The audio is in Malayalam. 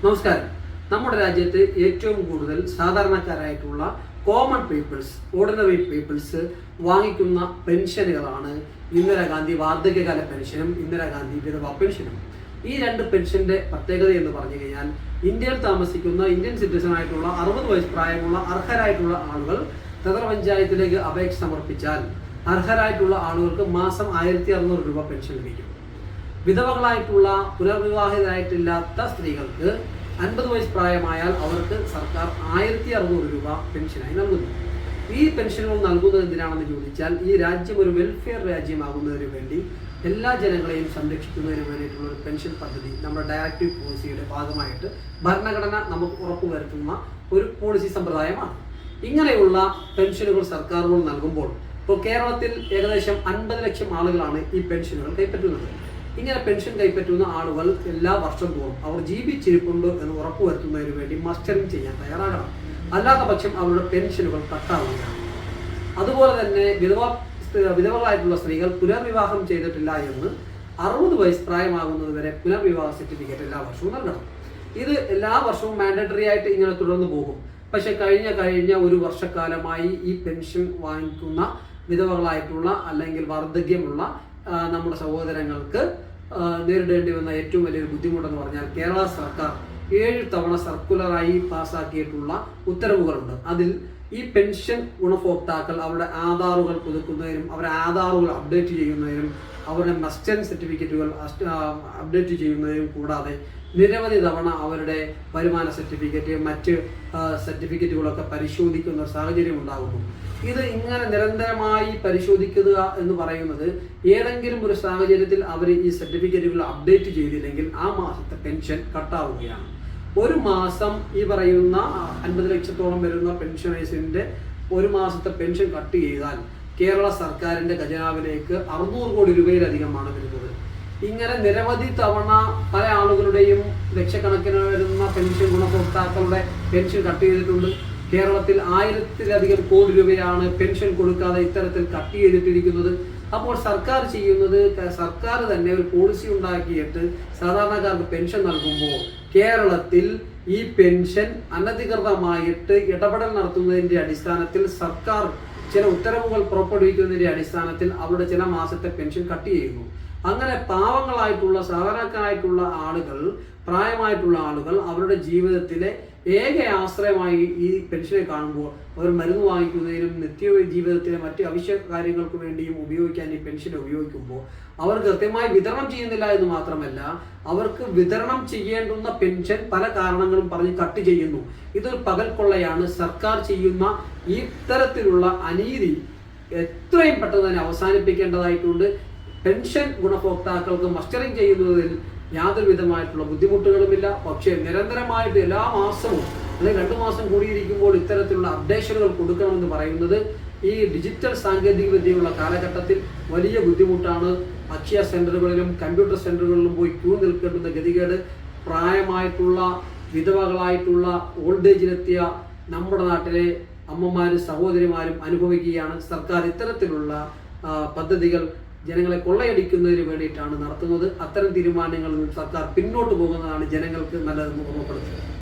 നമസ്കാരം. നമ്മുടെ രാജ്യത്ത് ഏറ്റവും കൂടുതൽ സാധാരണക്കാരായിട്ടുള്ള കോമൺ പീപ്പിൾസ്, ഓർഡിനറി പീപ്പിൾസ് വാങ്ങിക്കുന്ന പെൻഷനുകളാണ് ഇന്ദിരാഗാന്ധി വാർദ്ധക്യകാല പെൻഷനും ഇന്ദിരാഗാന്ധി വിധവ പെൻഷനും. ഈ രണ്ട് പെൻഷന്റെ പ്രത്യേകത എന്ന് പറഞ്ഞു കഴിഞ്ഞാൽ, ഇന്ത്യയിൽ താമസിക്കുന്ന ഇന്ത്യൻ സിറ്റിസൺ ആയിട്ടുള്ള 60 വയസ്സ് പ്രായമുള്ള അർഹരായിട്ടുള്ള ആളുകൾ ത്രിതല പഞ്ചായത്തിലേക്ക് അപേക്ഷ സമർപ്പിച്ചാൽ അർഹരായിട്ടുള്ള ആളുകൾക്ക് മാസം 1600 രൂപ പെൻഷൻ ലഭിക്കും. വിധവകളായിട്ടുള്ള പുനർവിവാഹിതരായിട്ടില്ലാത്ത സ്ത്രീകൾക്ക് 50 വയസ്സ് പ്രായമായാൽ അവർക്ക് സർക്കാർ 1600 രൂപ പെൻഷനായി നൽകുന്നു. ഈ പെൻഷനുകൾ നൽകുന്നത് എന്തിനാണെന്ന് ചോദിച്ചാൽ, ഈ രാജ്യം ഒരു വെൽഫെയർ രാജ്യമാകുന്നതിന് വേണ്ടി എല്ലാ ജനങ്ങളെയും സംരക്ഷിക്കുന്നതിന് വേണ്ടിയിട്ടുള്ള ഒരു പെൻഷൻ പദ്ധതി നമ്മുടെ ഡയറക്റ്റീവ് പോളിസിയുടെ ഭാഗമായിട്ട് ഭരണഘടന നമുക്ക് ഉറപ്പുവരുത്തുന്ന ഒരു പോളിസി സമ്പ്രദായമാണ്. ഇങ്ങനെയുള്ള പെൻഷനുകൾ സർക്കാരുകൾ നൽകുമ്പോൾ ഇപ്പോൾ കേരളത്തിൽ ഏകദേശം 50 ലക്ഷം ആളുകളാണ് ഈ പെൻഷനുകൾ കൈപ്പറ്റുന്നത്. ഇങ്ങനെ പെൻഷൻ കൈപ്പറ്റുന്ന ആളുകൾ എല്ലാ വർഷം തോറും അവർ ജീവിച്ചിരിപ്പുണ്ട് എന്ന് ഉറപ്പുവരുത്തുന്നതിന് വേണ്ടി മസ്റ്ററിംഗ് ചെയ്യാൻ തയ്യാറാകണം. അല്ലാത്ത പക്ഷം അവരുടെ പെൻഷനുകൾ കട്ടാവുകയാണ്. അതുപോലെ തന്നെ വിധവകളായിട്ടുള്ള സ്ത്രീകൾ പുനർവിവാഹം ചെയ്തിട്ടില്ല എന്ന് 60 വയസ്സ് പ്രായമാകുന്നത് വരെ പുനർവിവാഹ സർട്ടിഫിക്കറ്റ് എല്ലാ വർഷവും നൽകണം. ഇത് എല്ലാ വർഷവും മാൻഡേറ്ററി ആയിട്ട് ഇങ്ങനെ തുടർന്ന് പോകും. പക്ഷെ കഴിഞ്ഞ ഒരു വർഷക്കാലമായി ഈ പെൻഷൻ വാങ്ങിക്കുന്ന വിധവകളായിട്ടുള്ള അല്ലെങ്കിൽ വാർദ്ധക്യമുള്ള നമ്മുടെ സഹോദരങ്ങൾക്ക് നേരിടേണ്ടി വന്ന ഏറ്റവും വലിയൊരു ബുദ്ധിമുട്ടെന്ന് പറഞ്ഞാൽ, കേരള സർക്കാർ 7 തവണ സർക്കുലറായി പാസ്സാക്കിയിട്ടുള്ള ഉത്തരവുകളുണ്ട്. അതിൽ ഈ പെൻഷൻ ഗുണഭോക്താക്കൾ അവരുടെ ആധാറുകൾ പുതുക്കുന്നതിനും അവരുടെ ആധാറുകൾ അപ്ഡേറ്റ് ചെയ്യുന്നതിനും അവരുടെ മസ്റ്ററിംഗ് സർട്ടിഫിക്കറ്റുകൾ അപ്ഡേറ്റ് ചെയ്യുന്നതിനും കൂടാതെ നിരവധി തവണ അവരുടെ വരുമാന സർട്ടിഫിക്കറ്റ്, മറ്റ് സർട്ടിഫിക്കറ്റുകളൊക്കെ പരിശോധിക്കുന്ന ഒരു സാഹചര്യം ഉണ്ടാകുന്നു. ഇത് ഇങ്ങനെ നിരന്തരമായി പരിശോധിക്കുക എന്ന് പറയുന്നത്, ഏതെങ്കിലും ഒരു സാഹചര്യത്തിൽ അവർ ഈ സർട്ടിഫിക്കറ്റുകൾ അപ്ഡേറ്റ് ചെയ്തില്ലെങ്കിൽ ആ മാസത്തെ പെൻഷൻ കട്ടാവുകയാണ്. ഒരു മാസം ഈ പറയുന്ന 50 ലക്ഷത്തോളം വരുന്ന പെൻഷനേഴ്സിന്റെ ഒരു മാസത്തെ പെൻഷൻ കട്ട് ചെയ്താൽ കേരള സർക്കാരിന്റെ ഖജനാവിലേക്ക് 600 കോടി രൂപയിലധികമാണ് വരുന്നത്. ഇങ്ങനെ നിരവധി തവണ പല ആളുകളുടെയും ലക്ഷക്കണക്കിന് വരുന്ന പെൻഷൻ ഗുണഭോക്താക്കളുടെ പെൻഷൻ കട്ട് ചെയ്തിട്ടുണ്ട്. കേരളത്തിൽ 1000-ലധികം കോടി രൂപയാണ് പെൻഷൻ കൊടുക്കാതെ ഇത്തരത്തിൽ കട്ട് ചെയ്തിട്ടിരിക്കുന്നത്. അപ്പോൾ സർക്കാർ ചെയ്യുന്നത്, സർക്കാർ തന്നെ ഒരു പോളിസി ഉണ്ടാക്കിയിട്ട് സാധാരണക്കാർക്ക് പെൻഷൻ നൽകുമ്പോൾ കേരളത്തിൽ ഈ പെൻഷൻ അനധികൃതമായിട്ട് ഇടപെടൽ നടത്തുന്നതിൻ്റെ അടിസ്ഥാനത്തിൽ സർക്കാർ ചില ഉത്തരവുകൾ പുറപ്പെടുവിക്കുന്നതിൻ്റെ അടിസ്ഥാനത്തിൽ അവരുടെ ചില മാസത്തെ പെൻഷൻ കട്ട് ചെയ്യുന്നു. അങ്ങനെ പാവങ്ങളായിട്ടുള്ള സാധാരണക്കാരായിട്ടുള്ള ആളുകൾ, പ്രായമായിട്ടുള്ള ആളുകൾ അവരുടെ ജീവിതത്തിലെ ഏക ആശ്രയമായി ഈ പെൻഷനെ കാണുമ്പോൾ അവർ മരുന്ന് വാങ്ങിക്കുന്നതിനും നിത്യ ജീവിതത്തിലെ മറ്റ് അവശ്യ കാര്യങ്ങൾക്ക് വേണ്ടിയും ഉപയോഗിക്കാൻ ഈ പെൻഷൻ ഉപയോഗിക്കുമ്പോൾ അവർ കൃത്യമായി വിതരണം ചെയ്യുന്നില്ല എന്ന് മാത്രമല്ല, അവർക്ക് വിതരണം ചെയ്യേണ്ടുന്ന പെൻഷൻ പല കാരണങ്ങളും പറഞ്ഞ് കട്ട് ചെയ്യുന്നു. ഇതൊരു പകൽക്കൊള്ളയാണ്. സർക്കാർ ചെയ്യുന്ന ഈ തരത്തിലുള്ള അനീതി എത്രയും പെട്ടെന്ന് തന്നെ അവസാനിപ്പിക്കേണ്ടതായിട്ടുണ്ട്. പെൻഷൻ ഗുണഭോക്താക്കൾക്ക് മസ്റ്ററിംഗ് ചെയ്യുന്നതിൽ യാതൊരു വിധമായിട്ടുള്ള ബുദ്ധിമുട്ടുകളുമില്ല. പക്ഷേ നിരന്തരമായിട്ട് എല്ലാ മാസവും അല്ലെങ്കിൽ 2 മാസം കൂടിയിരിക്കുമ്പോൾ ഇത്തരത്തിലുള്ള അപ്ഡേഷനുകൾ കൊടുക്കണമെന്ന് പറയുന്നത് ഈ ഡിജിറ്റൽ സാങ്കേതിക വിദ്യയുള്ള കാലഘട്ടത്തിൽ വലിയ ബുദ്ധിമുട്ടാണ്. അക്ഷയ സെന്ററുകളിലും കമ്പ്യൂട്ടർ സെന്ററുകളിലും പോയി ക്യൂ നിൽക്കേണ്ടുന്ന ഗതികേട് പ്രായമായിട്ടുള്ള വിധവകളായിട്ടുള്ള ഓൾഡ് ഏജിലെത്തിയ നമ്മുടെ നാട്ടിലെ അമ്മമാരും സഹോദരിമാരും അനുഭവിക്കുകയാണ്. സർക്കാർ ഇത്തരത്തിലുള്ള പദ്ധതികൾ ജനങ്ങളെ കൊള്ളയടിക്കുന്നതിന് വേണ്ടിയിട്ടാണ് നടത്തുന്നത്. അത്തരം തീരുമാനങ്ങളിൽ സർക്കാർ പിന്നോട്ട് പോകുന്നതാണ് ജനങ്ങൾക്ക് നല്ലതെന്ന് ഓർമ്മപ്പെടുത്തുന്നത്.